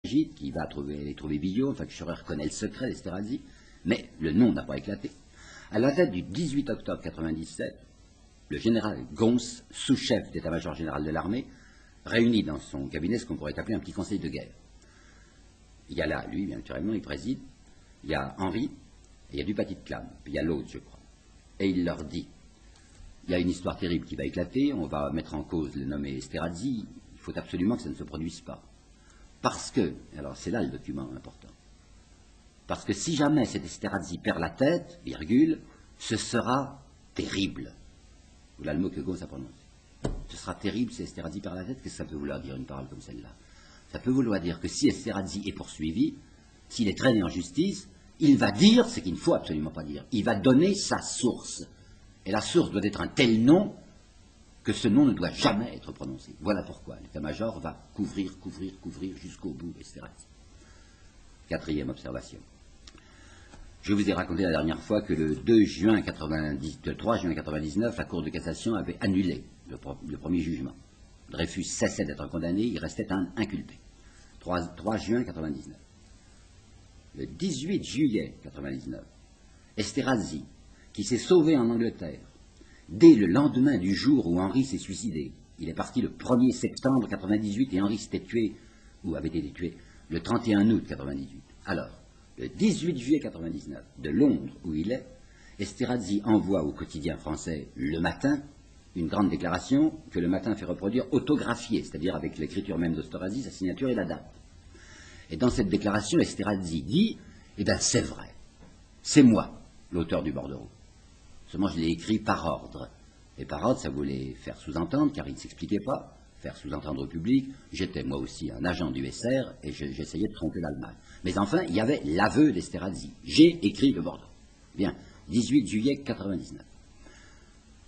qui va aller trouver Billot, enfin que Scheurer connaît le secret d'Esterhazy, mais le nom n'a pas éclaté. À la date du 18 octobre 1997, le général Gons, sous-chef d'état-major général de l'armée, réunit dans son cabinet ce qu'on pourrait appeler un petit conseil de guerre. Il y a là, lui, bien naturellement, il préside, il y a Henri, et il y a Dupaty-de-Clam, puis il y a l'autre, je crois. Et il leur dit, il y a une histoire terrible qui va éclater, on va mettre en cause le nommé Esterhazy, il faut absolument que ça ne se produise pas. Parce que, alors c'est là le document important, parce que si jamais cet Esterhazy perd la tête, virgule, ce sera terrible. Voilà le mot que Gauss a prononcé. Ce sera terrible si Esterhazy perd la tête. Qu'est-ce que ça peut vouloir dire, une parole comme celle-là? Ça peut vouloir dire que si Esterhazy est poursuivi, s'il est traîné en justice, il va dire ce qu'il ne faut absolument pas dire. Il va donner sa source. Et la source doit être un tel nom que ce nom ne doit jamais être prononcé. Voilà pourquoi l'état-major va couvrir jusqu'au bout Esterhazy. Quatrième observation. Je vous ai raconté la dernière fois que le 3 juin 1999, la Cour de cassation avait annulé le premier jugement. Dreyfus cessait d'être condamné, il restait un inculpé. 3 juin 1999. Le 18 juillet 1999, Esterhazy, qui s'est sauvé en Angleterre, dès le lendemain du jour où Henri s'est suicidé, il est parti le 1er septembre 1998 et Henri s'était tué, ou avait été tué, le 31 août 1998. Alors, le 18 juillet 1999, de Londres où il est, Esterhazy envoie au quotidien français Le Matin une grande déclaration que Le Matin fait reproduire autographiée, c'est-à-dire avec l'écriture même d'Esterhazy, sa signature et la date. Et dans cette déclaration, Esterhazy dit, eh bien c'est vrai, c'est moi l'auteur du bordereau. Seulement je l'ai écrit par ordre. Et par ordre, ça voulait faire sous-entendre, car il ne s'expliquait pas, faire sous-entendre au public, j'étais moi aussi un agent du SR et j'essayais de tromper l'Allemagne. Mais enfin, il y avait l'aveu d'Esterhazy. J'ai écrit le bordereau. Bien, 18 juillet 1999.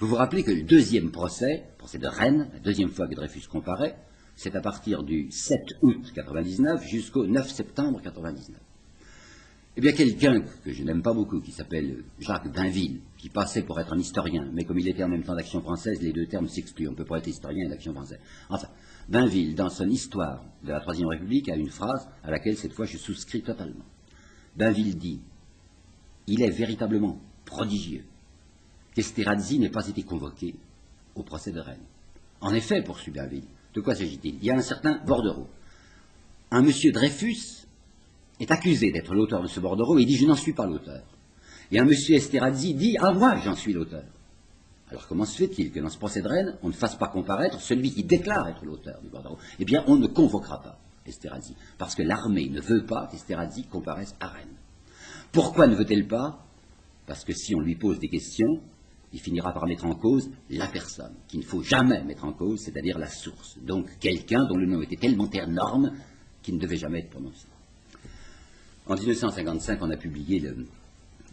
Vous vous rappelez que le deuxième procès de Rennes, la deuxième fois que Dreyfus comparaît, c'est à partir du 7 août 1999 jusqu'au 9 septembre 1999. Eh bien, quelqu'un que je n'aime pas beaucoup, qui s'appelle Jacques Bainville, qui passait pour être un historien, mais comme il était en même temps d'Action française, les deux termes s'excluent. On ne peut pas être historien et d'Action française. Enfin, Bainville, dans son histoire de la Troisième République, a une phrase à laquelle, cette fois, je souscris totalement. Bainville dit « Il est véritablement prodigieux qu'Esterhazy n'ait pas été convoqué au procès de Rennes. » En effet, poursuit Bainville, de quoi s'agit-il? Il y a un certain bordereau. Un monsieur Dreyfus est accusé d'être l'auteur de ce bordereau et dit « Je n'en suis pas l'auteur ». Et un monsieur Esterhazy dit « Ah, moi, j'en suis l'auteur ». Alors comment se fait-il que dans ce procès de Rennes, on ne fasse pas comparaître celui qui déclare être l'auteur du bordereau? Eh bien, on ne convoquera pas Esterhazy, parce que l'armée ne veut pas qu'Esterhazy comparaisse à Rennes. Pourquoi ne veut-elle pas? Parce que si on lui pose des questions, il finira par mettre en cause la personne, qu'il ne faut jamais mettre en cause, c'est-à-dire la source. Donc quelqu'un dont le nom était tellement énorme qu'il ne devait jamais être prononcé. En 1955, on a publié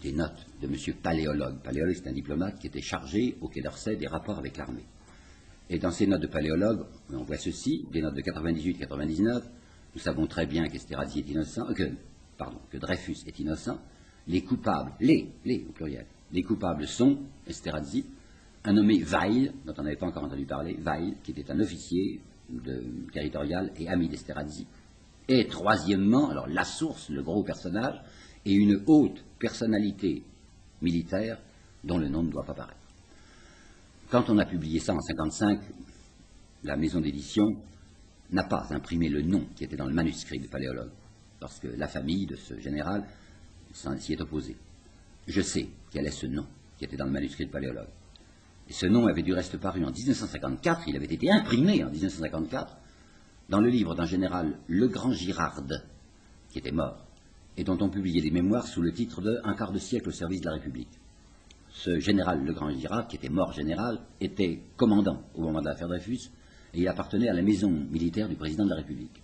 des notes de M. Paléologue. Paléologue, c'est un diplomate qui était chargé au Quai d'Orsay des rapports avec l'armée. Et dans ces notes de Paléologue, on voit ceci, des notes de 98-99, nous savons très bien qu'Esterhazy est innocent, que Dreyfus est innocent. Les coupables, au pluriel, les coupables sont Esterhazy, un nommé Weil, dont on n'avait pas encore entendu parler, Weil, qui était un officier territorial et ami d'Esterhazy, et troisièmement, alors la source, le gros personnage, et une haute personnalité militaire dont le nom ne doit pas paraître. Quand on a publié ça en 1955, la maison d'édition n'a pas imprimé le nom qui était dans le manuscrit de Paléologue, parce que la famille de ce général s'y est opposée. Je sais quel est ce nom qui était dans le manuscrit de Paléologue. Et ce nom avait du reste paru en 1954, il avait été imprimé en 1954, dans le livre d'un général Legrand Girard, qui était mort, et dont on publiait des mémoires sous le titre de « Un quart de siècle au service de la République ». Ce général Legrand Girard, qui était mort général, était commandant au moment de l'affaire Dreyfus, et il appartenait à la maison militaire du président de la République.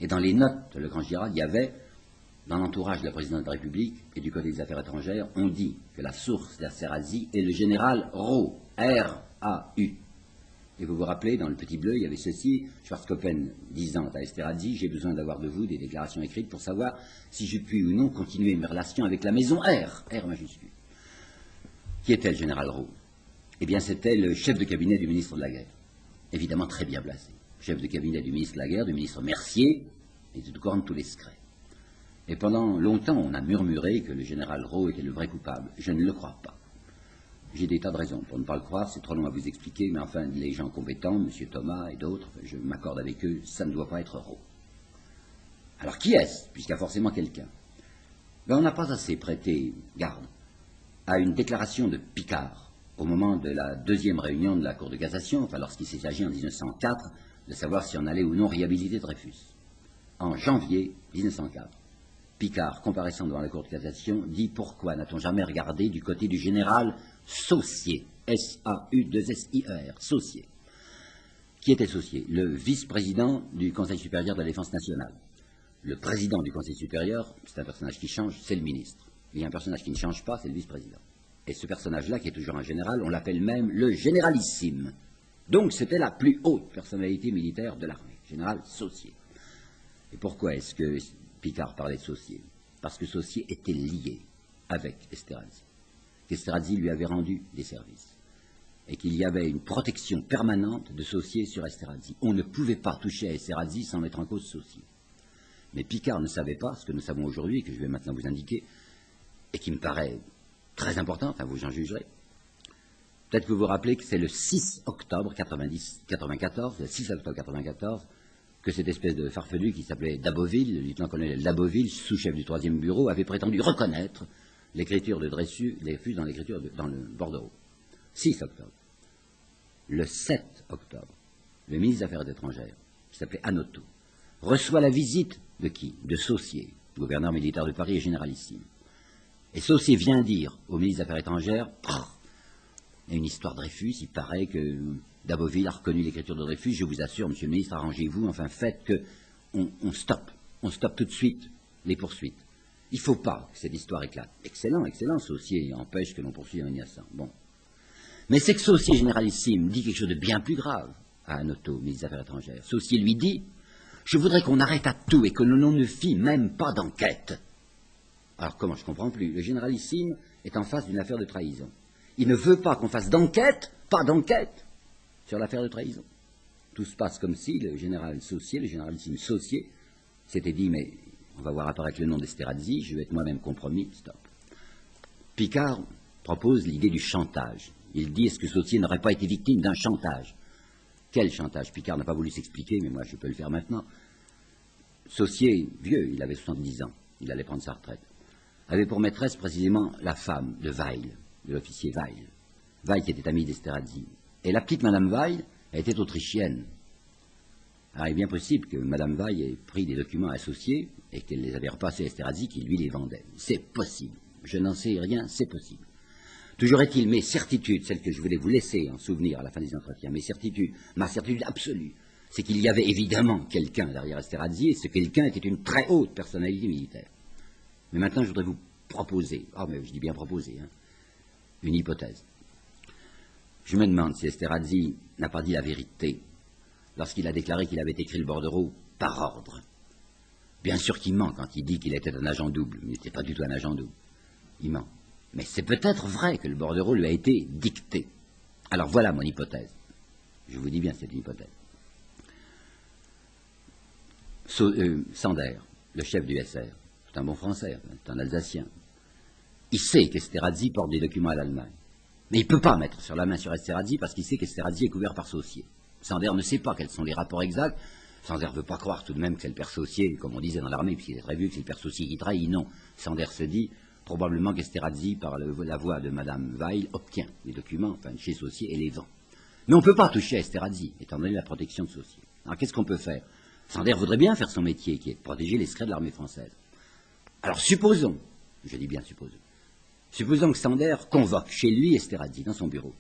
Et dans les notes de Legrand Girard, il y avait, dans l'entourage de la présidente de la République et du Code des Affaires étrangères, on dit que la source d'Esterhazy est le général Rau, R-A-U. Et vous vous rappelez, dans le petit bleu, il y avait ceci, Schwarzkoppen disant à Esterhazy, j'ai besoin d'avoir de vous des déclarations écrites pour savoir si je puis ou non continuer mes relations avec la maison R majuscule. Qui était le général Rau? Eh bien, c'était le chef de cabinet du ministre de la Guerre. Évidemment très bien placé. Chef de cabinet du ministre de la Guerre, du ministre Mercier, Il était au courant de tous les secrets. Et pendant longtemps, on a murmuré que le général Rau était le vrai coupable. Je ne le crois pas. J'ai des tas de raisons pour ne pas le croire, c'est trop long à vous expliquer, mais enfin, les gens compétents, M. Thomas et d'autres, je m'accorde avec eux, ça ne doit pas être Rau. Alors qui est-ce, puisqu'il y a forcément quelqu'un? On n'a pas assez prêté garde à une déclaration de Picard au moment de la deuxième réunion de la Cour de cassation, enfin lorsqu'il s'est agi en 1904 de savoir si on allait ou non réhabiliter Dreyfus. En janvier 1904, Picard, comparaissant devant la Cour de cassation, dit « Pourquoi n'a-t-on jamais regardé du côté du général Saussier, S-A-U-2-S-I-E-R, Saussier ?» Qui était Saussier? Le vice-président du Conseil supérieur de la défense nationale. Le président du Conseil supérieur, c'est un personnage qui change, c'est le ministre. Il y a un personnage qui ne change pas, c'est le vice-président. Et ce personnage-là, qui est toujours un général, on l'appelle même le généralissime. Donc c'était la plus haute personnalité militaire de l'armée, général Saussier. Et pourquoi est-ce que Picard parlait de Saussier? Parce que Saussier était lié avec Esterhazy. Qu'Esterhazy lui avait rendu des services. Et qu'il y avait une protection permanente de Saussier sur Esterhazy. On ne pouvait pas toucher à Esterhazy sans mettre en cause Saussier. Mais Picard ne savait pas ce que nous savons aujourd'hui, que je vais maintenant vous indiquer, et qui me paraît très important, enfin vous j'en jugerez. Peut-être que vous vous rappelez que c'est le 6 octobre 94, le 6 octobre 94, que cette espèce de farfelu qui s'appelait Daboville, le lieutenant-colonel Daboville, sous-chef du 3e bureau, avait prétendu reconnaître l'écriture de Dreyfus dans le bordereau. 6 octobre. Le 7 octobre, le ministre des Affaires étrangères, qui s'appelait Hanoteau, reçoit la visite de qui? De Saussier, gouverneur militaire de Paris et généralissime. Et Saussier vient dire au ministre des Affaires étrangères, il y a une histoire Dreyfus, il paraît que Daboville a reconnu l'écriture de Dreyfus, je vous assure, monsieur le ministre, arrangez-vous, enfin faites que on stoppe tout de suite les poursuites. Il ne faut pas que cette histoire éclate. Excellent, excellent, Saussier empêche que l'on poursuive un innocent. Bon. Mais c'est que Saussier, généralissime, dit quelque chose de bien plus grave à Hanoteau, ministre des Affaires étrangères. Saussier lui dit, je voudrais qu'on arrête à tout et que l'on ne fit même pas d'enquête. Alors comment, je ne comprends plus. Le généralissime est en face d'une affaire de trahison. Il ne veut pas qu'on fasse d'enquête, pas d'enquête, sur l'affaire de trahison. Tout se passe comme si le général Saussier, le généralissime Saussier, s'était dit, mais on va voir apparaître le nom d'Esterhazy, je vais être moi-même compromis, stop. Picard propose l'idée du chantage. Il dit, est-ce que Saussier n'aurait pas été victime d'un chantage? Quel chantage? Picard n'a pas voulu s'expliquer, mais moi je peux le faire maintenant. Saussier, vieux, il avait 70 ans, il allait prendre sa retraite, avait pour maîtresse précisément la femme de Weil, de l'officier Weil. Weil qui était ami d'Esterhazy. Et la petite Madame Weil était autrichienne. Alors il est bien possible que Madame Weil ait pris des documents associés et qu'elle les avait repassés à Esterhazy qui lui les vendait. C'est possible. Je n'en sais rien, c'est possible. Toujours est-il, mes certitudes, celles que je voulais vous laisser en souvenir à la fin des entretiens, ma certitude absolue, c'est qu'il y avait évidemment quelqu'un derrière Esterhazy et ce quelqu'un était une très haute personnalité militaire. Mais maintenant, je voudrais vous proposer, mais je dis bien proposer, une hypothèse. Je me demande si Esterhazy n'a pas dit la vérité lorsqu'il a déclaré qu'il avait écrit le bordereau par ordre. Bien sûr qu'il ment quand il dit qu'il était un agent double. Il n'était pas du tout un agent double. Il ment. Mais c'est peut-être vrai que le bordereau lui a été dicté. Alors voilà mon hypothèse. Je vous dis bien, c'est une hypothèse. Sander, le chef du SR, c'est un bon français, c'est un Alsacien. Il sait qu'Esterhazy porte des documents à l'Allemagne. Mais il ne peut pas mettre sur la main sur Esterhazy parce qu'il sait qu'Esterhazy est couvert par Saussier. Sander ne sait pas quels sont les rapports exacts. Sander ne veut pas croire tout de même que c'est le père Saussier, comme on disait dans l'armée, puisqu'il est très vu que c'est le père Saussier qui trahit. Non, Sander se dit probablement qu'Esterhazy, par la voix de Madame Weil, obtient les documents, enfin chez Saussier, et les vend. Mais on ne peut pas toucher à Esterhazy, étant donné la protection de Saussier. Alors qu'est-ce qu'on peut faire? Sander voudrait bien faire son métier, qui est de protéger les secrets de l'armée française. Alors supposons, je dis bien supposons que Sander convoque chez lui Esterhazy dans son bureau.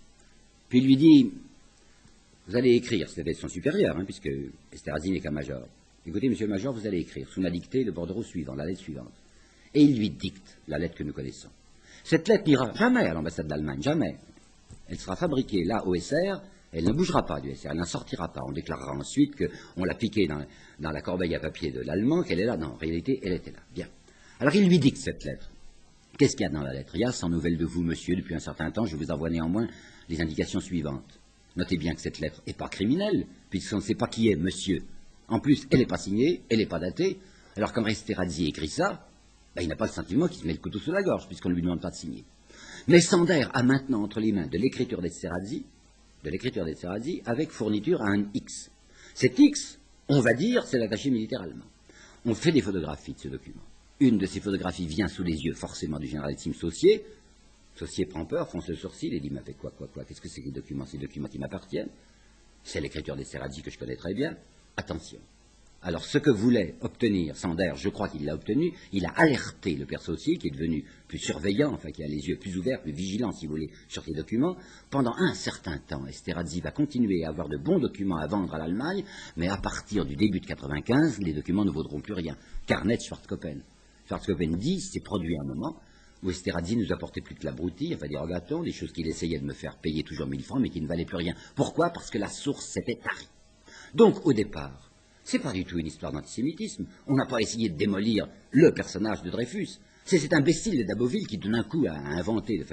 Puis il lui dit, vous allez écrire, c'était son supérieur, puisque Esterhazy n'est qu'un major. Écoutez, monsieur le major, vous allez écrire sous ma dictée le bordereau suivant, la lettre suivante. Et il lui dicte la lettre que nous connaissons. Cette lettre n'ira jamais à l'ambassade d'Allemagne, jamais. Elle sera fabriquée là au SR, elle ne bougera pas du SR, elle n'en sortira pas. On déclarera ensuite qu'on l'a piquée dans la corbeille à papier de l'Allemand, qu'elle est là. Non, en réalité, elle était là. Bien. Alors il lui dicte cette lettre. Qu'est-ce qu'il y a dans la lettre? Il y a, sans nouvelles de vous, monsieur, depuis un certain temps, je vous envoie néanmoins les indications suivantes. Notez bien que cette lettre n'est pas criminelle, puisqu'on ne sait pas qui est monsieur. En plus, elle n'est pas signée, elle n'est pas datée. Alors quand Esterhazy écrit ça, ben, il n'a pas le sentiment qu'il se met le couteau sous la gorge, puisqu'on ne lui demande pas de signer. Mais Sander a maintenant entre les mains de l'écriture d'Esterhazy, avec fourniture à un X. Cet X, on va dire, c'est l'attaché militaire allemand. On fait des photographies de ce document. Une de ces photographies vient sous les yeux forcément du généralissime Saussier. Saussier prend peur, fronce le sourcil et dit, mais quoi, qu'est-ce que c'est que les documents? Ces documents qui m'appartiennent. C'est l'écriture d'Esterhazy que je connais très bien. Attention. Alors, ce que voulait obtenir Sander, je crois qu'il l'a obtenu, il a alerté le père Saussier, qui est devenu plus surveillant, enfin qui a les yeux plus ouverts, plus vigilants, si vous voulez, sur ces documents. Pendant un certain temps, Esterhazy va continuer à avoir de bons documents à vendre à l'Allemagne, mais à partir du début de 1995, les documents ne vaudront plus rien. Carnet Schwarzkoppen. Schwarzkoppen dit, c'est produit un moment où Esterhazy nous apportait plus que la broutille, enfin des regatons, des choses qu'il essayait de me faire payer toujours 1000 francs, mais qui ne valaient plus rien. Pourquoi? Parce que la source s'était tarie. Donc, au départ, c'est pas du tout une histoire d'antisémitisme. On n'a pas essayé de démolir le personnage de Dreyfus. C'est cet imbécile de Daboville qui, d'un coup, a inventé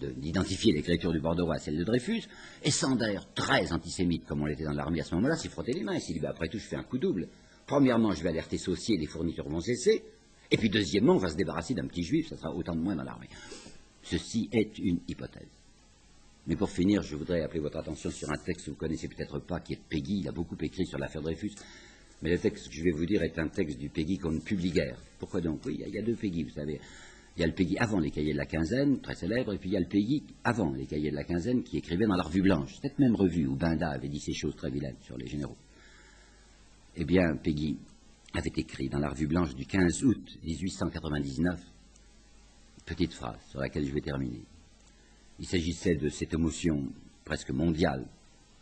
d'identifier l'écriture du bordereau à celle de Dreyfus. Et Sander, très antisémite, comme on l'était dans l'armée à ce moment-là, s'est frotté les mains et s'est dit, bah, après tout, je fais un coup double. Premièrement, je vais alerter Saussier, les fournitures vont cesser. Et puis, deuxièmement, on va se débarrasser d'un petit juif, ça sera autant de moins dans l'armée. Ceci est une hypothèse. Mais pour finir, je voudrais appeler votre attention sur un texte que vous ne connaissez peut-être pas, qui est de Péguy. Il a beaucoup écrit sur l'affaire Dreyfus. Mais le texte que je vais vous dire est un texte du Péguy qu'on ne publie guère. Pourquoi donc? Oui, il y a deux Péguy, vous savez. Il y a le Péguy avant les cahiers de la quinzaine, très célèbre, et puis il y a le Péguy avant les cahiers de la quinzaine, qui écrivait dans la Revue Blanche, cette même revue où Binda avait dit ces choses très vilaines sur les généraux. Eh bien, Péguy avait écrit dans la Revue Blanche du 15 août 1899, petite phrase sur laquelle je vais terminer. Il s'agissait de cette émotion presque mondiale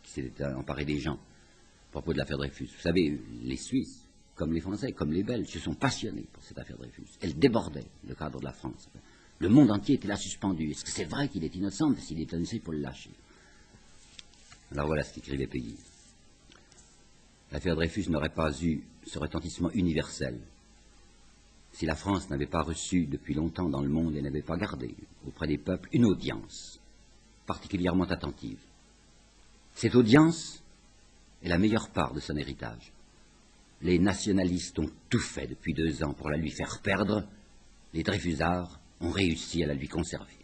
qui s'était emparée des gens à propos de l'affaire Dreyfus. Vous savez, les Suisses, comme les Français, comme les Belges, se sont passionnés pour cette affaire Dreyfus. Elle débordait le cadre de la France. Le monde entier était là suspendu. Est-ce que c'est vrai qu'il est innocent? S'il est innocent, il faut le lâcher. Alors voilà ce qu'écrivait Péguy. L'affaire Dreyfus n'aurait pas eu ce retentissement universel si la France n'avait pas reçu depuis longtemps dans le monde et n'avait pas gardé auprès des peuples une audience particulièrement attentive. Cette audience est la meilleure part de son héritage. Les nationalistes ont tout fait depuis 2 ans pour la lui faire perdre, les Dreyfusards ont réussi à la lui conserver.